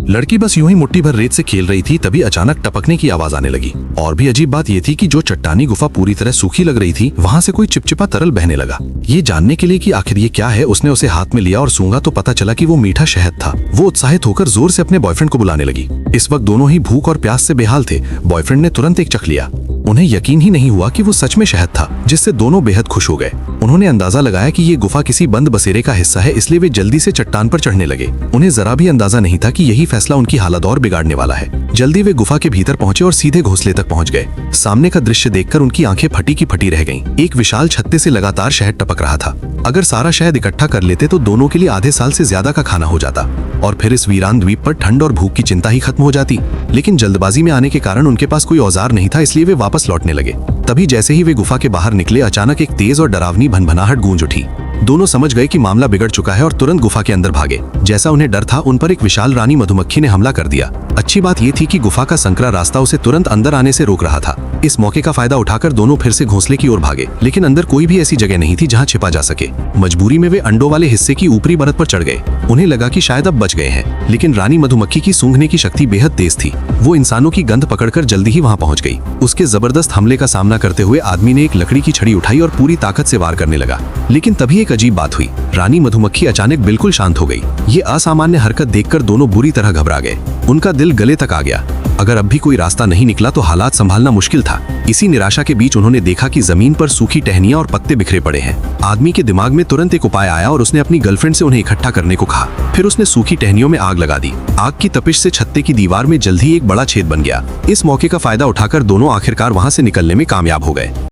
लड़की बस यूं ही मुट्ठी भर रेत से खेल रही थी, तभी अचानक टपकने की आवाज आने लगी। और भी अजीब बात यह थी कि जो चट्टानी गुफा पूरी तरह सूखी लग रही थी, वहां से कोई चिपचिपा तरल बहने लगा। ये जानने के लिए कि आखिर ये क्या है, उसने उसे हाथ में लिया और सूंघा तो पता चला कि वो मीठा शहद था। वो उत्साहित होकर जोर से अपने बॉयफ्रेंड को बुलाने लगी। इस वक्त दोनों ही भूख और प्यास से बेहाल थे। बॉयफ्रेंड ने तुरंत एक चख लिया। उन्हें यकीन ही नहीं हुआ कि वो सच में शहद था, जिससे दोनों बेहद खुश हो गए। उन्होंने अंदाजा लगाया कि ये गुफा किसी बंद बसेरे का हिस्सा है, इसलिए वे जल्दी से चट्टान पर चढ़ने लगे। उन्हें जरा भी अंदाजा नहीं था कि यही फैसला उनकी हालत और बिगाड़ने वाला है। जल्दी वे गुफा के भीतर पहुंचे और सीधे घोंसले तक पहुंच गए। सामने का दृश्य देखकर उनकी आंखें फटी की फटी रह गईं। एक विशाल छत्ते से लगातार शहद टपक रहा था। अगर सारा शहद इकट्ठा कर लेते तो दोनों के लिए आधे साल से ज्यादा का खाना हो जाता और फिर इस वीरान द्वीप पर ठंड और भूख की चिंता ही खत्म हो जाती। लेकिन जल्दबाजी में आने के कारण उनके पास कोई औजार नहीं था, इसलिए वे वापस लौटने लगे। तभी जैसे ही वे गुफा के बाहर निकले, अचानक एक तेज और डरावनी भनभनाहट गूंज उठी। दोनों समझ गए कि मामला बिगड़ चुका है और तुरंत गुफा के अंदर भागे। जैसा उन्हें डर था, उन पर एक विशाल रानी मधुमक्खी ने हमला कर दिया। अच्छी बात यह थी कि गुफा का संकरा रास्ता उसे तुरंत अंदर आने से रोक रहा था। इस मौके का फायदा उठाकर दोनों फिर से घोंसले की ओर भागे, लेकिन अंदर कोई भी ऐसी जगह नहीं थी जहां छिपा जा सके। मजबूरी में वे अंडों वाले हिस्से की ऊपरी परत पर चढ़ गए। उन्हें लगा कि शायद अब बच गए हैं, लेकिन रानी मधुमक्खी की सूंघने की शक्ति बेहद तेज थी। वो इंसानों की गंध पकड़कर जल्दी ही वहां पहुंच गई। उसके जबरदस्त हमले का सामना करते हुए आदमी ने एक लकड़ी की छड़ी उठाई और पूरी ताकत से वार करने लगा। लेकिन तभी एक अजीब बात हुई। रानी मधुमक्खी अचानक बिल्कुल शांत हो गई। ये असामान्य हरकत देखकर दोनों बुरी तरह घबरा गए। उनका दिल गले तक आ गया। अगर अब भी कोई रास्ता नहीं निकला तो हालात संभालना मुश्किल था। इसी निराशा के बीच उन्होंने देखा कि जमीन पर सूखी टहनियां और पत्ते बिखरे पड़े हैं। आदमी के दिमाग में तुरंत एक उपाय आया और उसने अपनी गर्लफ्रेंड से उन्हें इकट्ठा करने को कहा। फिर उसने सूखी टहनियों में आग लगा दी। आग की तपिश से छत्ते की दीवार में जल्द ही एक बड़ा छेद बन गया। इस मौके का फायदा उठाकर दोनों आखिरकार वहां से निकलने में कामयाब हो गए।